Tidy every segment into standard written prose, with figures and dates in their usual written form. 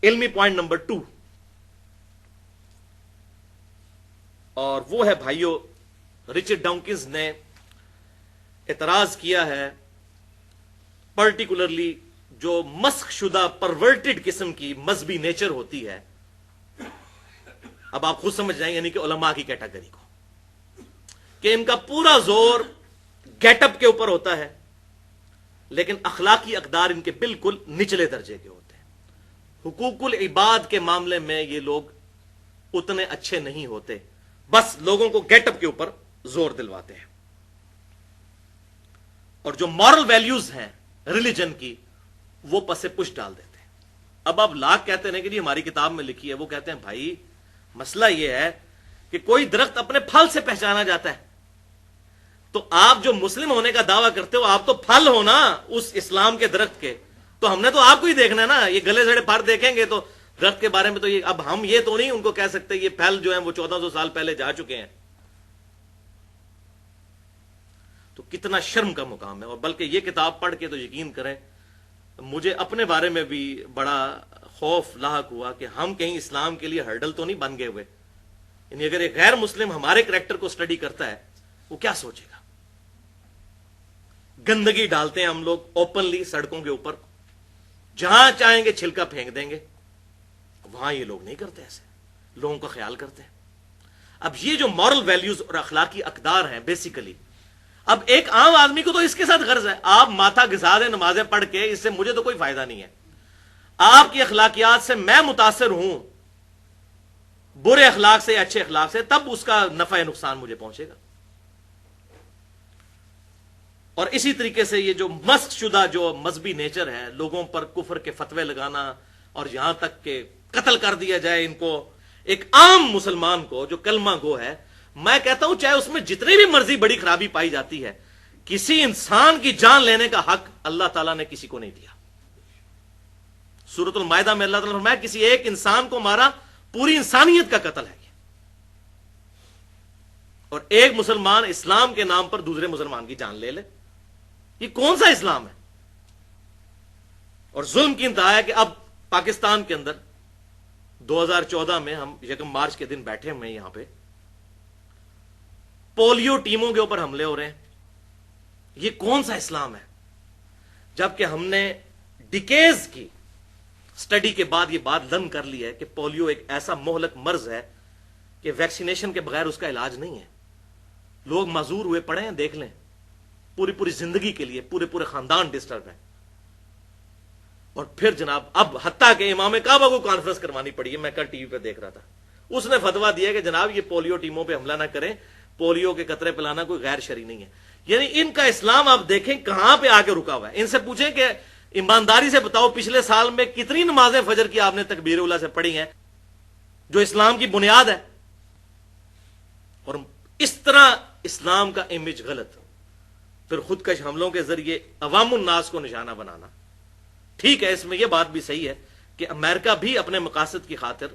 علمی point number 2، اور وہ ہے بھائیو، رچرڈ ڈاؤکنز نے اعتراض کیا ہے پرٹیکولرلی جو مسخ شدہ پرورٹڈ قسم کی مذہبی نیچر ہوتی ہے. اب آپ خود سمجھ جائیں، یعنی کہ علماء کی کیٹیگری کو، کہ ان کا پورا زور گیٹ اپ کے اوپر ہوتا ہے، لیکن اخلاقی اقدار ان کے بالکل نچلے درجے کے ہوتے ہیں. حقوق العباد کے معاملے میں یہ لوگ اتنے اچھے نہیں ہوتے، بس لوگوں کو گیٹ اپ کے اوپر زور دلواتے ہیں. اور جو مورل ویلیوز ہیں ریلیجن کی، وہ پسے پش ڈال دیتے ہیں. اب آپ لاکھ کہتے ہیں کہ جی ہماری کتاب میں لکھی ہے، وہ کہتے ہیں بھائی مسئلہ یہ ہے کہ کوئی درخت اپنے پھل سے پہچانا جاتا ہے، تو آپ جو مسلم ہونے کا دعویٰ کرتے ہو، آپ تو پھل ہو نا اس اسلام کے درخت کے، تو ہم نے تو آپ کو ہی دیکھنا ہے نا. یہ گلے سڑے پر دیکھیں گے تو درخت کے بارے میں تو یہ، اب ہم یہ تو نہیں ان کو کہہ سکتے یہ پھل جو ہیں وہ 1400 سال پہلے جا چکے ہیں. تو کتنا شرم کا مقام ہے. اور بلکہ یہ کتاب پڑھ کے تو یقین کریں مجھے اپنے بارے میں بھی بڑا خوف لاحق ہوا کہ ہم کہیں اسلام کے لیے ہرڈل تو نہیں بن گئے ہوئے. یعنی اگر ایک غیر مسلم ہمارے کریکٹر کو سٹڈی کرتا ہے وہ کیا سوچے گا. گندگی ڈالتے ہیں ہم لوگ اوپنلی سڑکوں کے اوپر، جہاں چاہیں گے چھلکا پھینک دیں گے. وہاں یہ لوگ نہیں کرتے، ایسے لوگوں کا خیال کرتے ہیں. اب یہ جو مورل ویلیوز اور اخلاقی اقدار ہیں بیسیکلی، اب ایک عام آدمی کو تو اس کے ساتھ غرض ہے، آپ ماتھا گھسا دیں نمازیں پڑھ کے، اس سے مجھے تو کوئی فائدہ نہیں ہے. آپ کی اخلاقیات سے میں متاثر ہوں، برے اخلاق سے یا اچھے اخلاق سے، تب اس کا نفع نقصان مجھے پہنچے گا. اور اسی طریقے سے یہ جو مسخ شدہ جو مذہبی نیچر ہے، لوگوں پر کفر کے فتوے لگانا اور یہاں تک کہ قتل کر دیا جائے ان کو، ایک عام مسلمان کو جو کلمہ گو ہے، میں کہتا ہوں چاہے اس میں جتنی بھی مرضی بڑی خرابی پائی جاتی ہے، کسی انسان کی جان لینے کا حق اللہ تعالیٰ نے کسی کو نہیں دیا. سورۃ المائدہ میں اللہ تعالیٰ نے فرمایا کسی ایک انسان کو مارا، پوری انسانیت کا قتل ہے یہ. اور ایک مسلمان اسلام کے نام پر دوسرے مسلمان کی جان لے لے، یہ کون سا اسلام ہے؟ اور ظلم کی انتہا ہے کہ اب پاکستان کے اندر 2014 میں ہم 1 مارچ کے دن بیٹھے ہوئے ہیں یہاں پہ، پولیو ٹیموں کے اوپر حملے ہو رہے ہیں. یہ کون سا اسلام ہے؟ جبکہ ہم نے ڈیکیز کی سٹڈی کے بعد یہ بات لرن کر لی ہے کہ پولیو ایک ایسا مہلک مرض ہے کہ ویکسینیشن کے بغیر اس کا علاج نہیں ہے. لوگ معذور ہوئے پڑے ہیں، دیکھ لیں، پوری زندگی کے لیے پورے خاندان ڈسٹرب ہے. اور پھر جناب اب حتیٰ کہ امام کعبہ کو کانفرنس کروانی پڑی ہے. میں کل ٹی وی پہ دیکھ رہا تھا، اس نے فتویٰ دیا کہ جناب یہ پولیو ٹیموں پہ حملہ نہ کریں، پولیو کے قطرے پلانا کوئی غیر شرعی نہیں ہے. یعنی ان کا اسلام آپ دیکھیں کہاں پہ آ کے رکا ہوا ہے. ان سے پوچھیں کہ ایمانداری سے بتاؤ پچھلے سال میں کتنی نمازیں فجر کی آپ نے تکبیر اولیٰ سے پڑھی ہیں، جو اسلام کی بنیاد ہے. اور اس طرح اسلام کا امیج غلط، پھر خودکش حملوں کے ذریعے عوام الناس کو نشانہ بنانا. ٹھیک ہے، اس میں یہ بات بھی صحیح ہے کہ امریکہ بھی اپنے مقاصد کی خاطر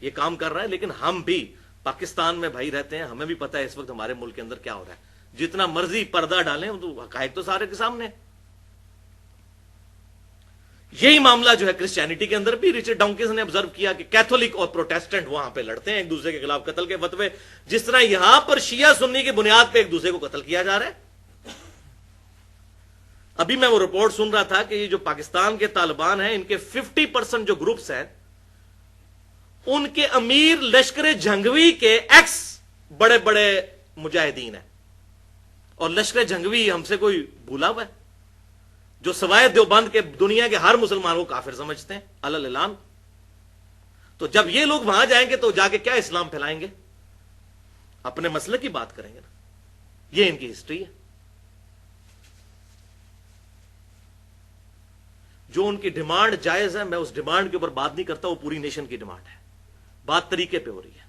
یہ کام کر رہا ہے، لیکن ہم بھی پاکستان میں بھائی رہتے ہیں، ہمیں بھی پتہ ہے اس وقت ہمارے ملک کے اندر کیا ہو رہا ہے. جتنا مرضی پردہ ڈالیں تو حقائق تو سارے کے سامنے. یہی معاملہ جو ہے کرسچینٹی کے اندر بھی رچرڈ ڈاؤکنز نے آبزرو کیا کہ کیتھولک اور پروٹیسٹنٹ وہاں پہ لڑتے ہیں ایک دوسرے کے خلاف قتل کے فتوے، جس طرح یہاں پر شیعہ سنی کی بنیاد پہ ایک دوسرے کو قتل کیا جا رہا ہے. ابھی میں وہ رپورٹ سن رہا تھا کہ یہ جو پاکستان کے طالبان ہیں، ان کے 50% جو گروپس ہیں، ان کے امیر لشکر جھنگوی کے ایکس بڑے بڑے مجاہدین ہیں. اور لشکر جھنگوی ہم سے کوئی بھولا ہوا ہے، جو سوائے دیوبند کے دنیا کے ہر مسلمان کو کافر سمجھتے ہیں علی اعلان. تو جب یہ لوگ وہاں جائیں گے تو جا کے کیا اسلام پھیلائیں گے؟ اپنے مسئلے کی بات کریں گے نا. یہ ان کی ہسٹری ہے. جو ان کی ڈیمانڈ جائز ہے، میں اس ڈیمانڈ کے اوپر بات نہیں کرتا، وہ پوری نیشن کی ڈیمانڈ ہے. بات طریقے پہ ہو رہی ہے.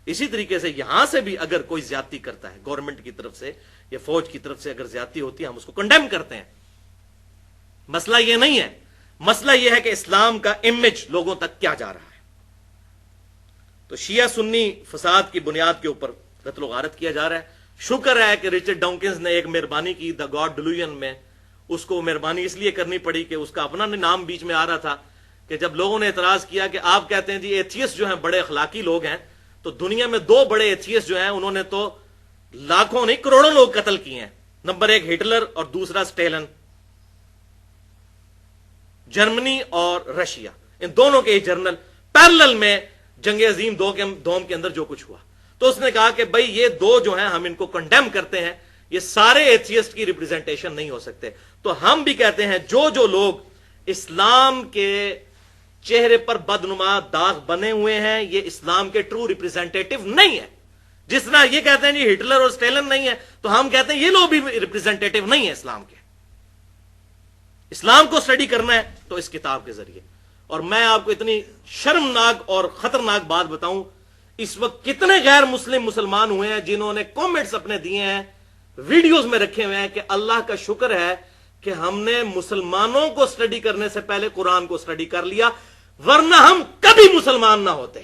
اسی طریقے سے یہاں سے بھی اگر کوئی زیادتی کرتا ہے گورنمنٹ کی طرف سے یا فوج کی طرف سے، اگر زیادتی ہوتی ہے ہم اس کو کنڈیم کرتے ہیں. مسئلہ یہ نہیں ہے، مسئلہ یہ ہے کہ اسلام کا امیج لوگوں تک کیا جا رہا ہے. تو شیعہ سنی فساد کی بنیاد کے اوپر قتل و غارت کیا جا رہا ہے. شکر ہے کہ رچرڈ ڈاؤکنز نے ایک مہربانی کی دا گاڈ ڈیلوژن میں. اس کو مہربانی اس لیے کرنی پڑی کہ اس کا اپنا نام بیچ میں آ رہا تھا کہ جب لوگوں نے اعتراض کیا کہ آپ کہتے ہیں جی ایتھیسٹ جو ہیں بڑے اخلاقی لوگ ہیں، تو دنیا میں دو بڑے ایتھیسٹ جو ہیں انہوں نے تو لاکھوں نہیں کروڑوں لوگ قتل کیے ہیں، نمبر ایک ہٹلر اور دوسرا سٹیلن، جرمنی اور رشیا، ان دونوں کے جنرل پیرلل میں جنگ عظیم دوم کے اندر جو کچھ ہوا، تو اس نے کہا کہ بھائی یہ دو جو ہیں ہم ان کو کنڈیم کرتے ہیں، یہ سارے ایتھیسٹ کی ریپریزنٹیشن نہیں ہو سکتے۔ تو ہم بھی کہتے ہیں جو لوگ اسلام کے چہرے پر بدنما داغ بنے ہوئے ہیں یہ اسلام کے ٹرو ریپریزنٹیٹو نہیں ہے۔ جس طرح یہ کہتے ہیں جی ہٹلر اور سٹیلن نہیں ہے، تو ہم کہتے ہیں یہ لوگ بھی ریپریزنٹیٹو نہیں ہے اسلام کے۔ اسلام کو اسٹڈی کرنا ہے تو اس کتاب کے ذریعے۔ اور میں آپ کو اتنی شرمناک اور خطرناک بات بتاؤں، اس وقت کتنے غیر مسلم مسلمان ہوئے ہیں جنہوں نے کومنٹس اپنے دیے ہیں، ویڈیوز میں رکھے ہوئے ہیں کہ اللہ کا شکر ہے کہ ہم نے مسلمانوں کو اسٹڈی کرنے سے پہلے قرآن کو اسٹڈی کر لیا، ورنہ ہم کبھی مسلمان نہ ہوتے۔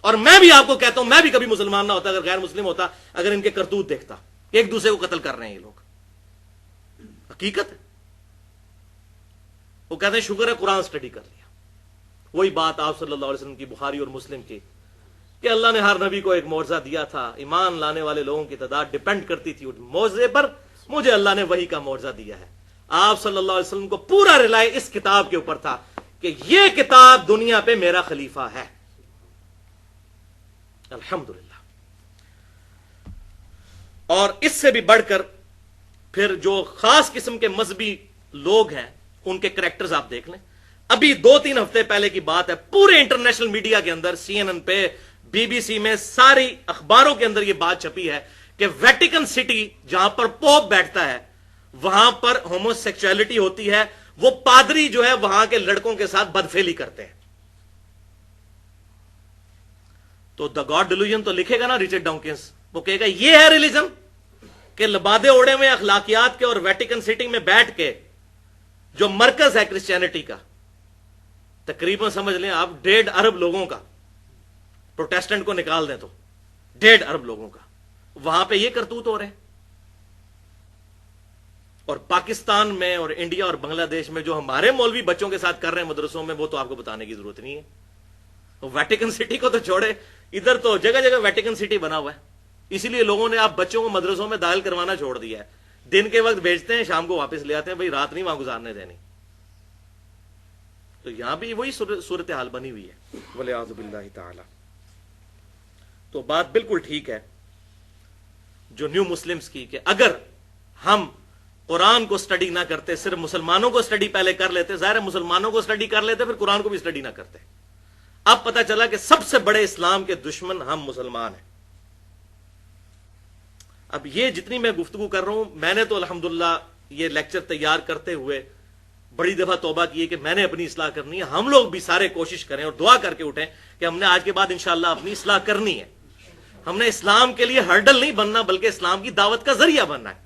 اور میں بھی آپ کو کہتا ہوں میں بھی کبھی مسلمان نہ ہوتا اگر غیر مسلم ہوتا، اگر ان کے کرتوت دیکھتا ایک دوسرے کو قتل کر رہے ہیں یہ لوگ، حقیقت ہے۔ وہ کہتے ہیں شکر ہے قرآن اسٹڈی کر لیا۔ وہی بات آپ صلی اللہ علیہ وسلم کی بخاری اور مسلم کی کہ اللہ نے ہر نبی کو ایک معجزہ دیا تھا، ایمان لانے والے لوگوں کی تعداد ڈیپینڈ کرتی تھی اس معجزے پر، مجھے اللہ نے وہی کا معجزہ دیا ہے۔ آپ صلی اللہ علیہ وسلم کو پورا رلائے اس کتاب کے اوپر تھا کہ یہ کتاب دنیا پہ میرا خلیفہ ہے، الحمدللہ۔ اور اس سے بھی بڑھ کر پھر جو خاص قسم کے مذہبی لوگ ہیں ان کے کریکٹرز آپ دیکھ لیں۔ ابھی 2-3 ہفتے پہلے کی بات ہے، پورے انٹرنیشنل میڈیا کے اندر، سی این این پہ، بی بی سی میں، ساری اخباروں کے اندر یہ بات چھپی ہے کہ ویٹیکن سٹی جہاں پر پوپ بیٹھتا ہے وہاں پر ہومو سیکچولیٹی ہوتی ہے، وہ پادری جو ہے وہاں کے لڑکوں کے ساتھ بدفعلی کرتے ہیں۔ تو دا گاڈ ڈیلوژن تو لکھے گا نا رچرڈ ڈاؤکنس، وہ کہے گا یہ ہے ریلیجن کہ لبادے اوڑے ہوئے اخلاقیات کے اور ویٹیکن سٹی میں بیٹھ کے جو مرکز ہے کرسچینٹی کا، تقریباً سمجھ لیں آپ 1.5 ارب لوگوں کا، پروٹیسٹنٹ کو نکال دیں تو 1.5 ارب لوگوں کا، وہاں پہ یہ کرتوت ہو رہے ہیں۔ اور پاکستان میں اور انڈیا اور بنگلہ دیش میں جو ہمارے مولوی بچوں کے ساتھ کر رہے ہیں مدرسوں میں، وہ تو آپ کو بتانے کی ضرورت نہیں ہے۔ ویٹیکن سٹی کو تو چھوڑے، ادھر تو جگہ جگہ ویٹیکن سٹی بنا ہوا ہے، اسی لیے لوگوں نے آپ بچوں کو مدرسوں میں داخل کروانا چھوڑ دیا ہے۔ دن کے وقت بھیجتے ہیں، شام کو واپس لے آتے ہیں، بھائی رات نہیں وہاں گزارنے دینی۔ تو یہاں بھی وہی صورتحال بنی ہوئی ہے، والعیاذ باللہ تعالی۔ تو بات بالکل ٹھیک ہے جو نیو مسلمز کی کہ اگر ہم قرآن کو سٹڈی نہ کرتے، صرف مسلمانوں کو سٹڈی پہلے کر لیتے، ظاہر ہے مسلمانوں کو سٹڈی کر لیتے پھر قرآن کو بھی سٹڈی نہ کرتے۔ اب پتہ چلا کہ سب سے بڑے اسلام کے دشمن ہم مسلمان ہیں۔ اب یہ جتنی میں گفتگو کر رہا ہوں، میں نے تو الحمدللہ یہ لیکچر تیار کرتے ہوئے بڑی دفعہ توبہ کی ہے کہ میں نے اپنی اصلاح کرنی ہے۔ ہم لوگ بھی سارے کوشش کریں اور دعا کر کے اٹھیں کہ ہم نے آج کے بعد انشاءاللہ اپنی اصلاح کرنی ہے۔ ہم نے اسلام کے لیے ہرڈل نہیں بننا بلکہ اسلام کی دعوت کا ذریعہ بننا ہے۔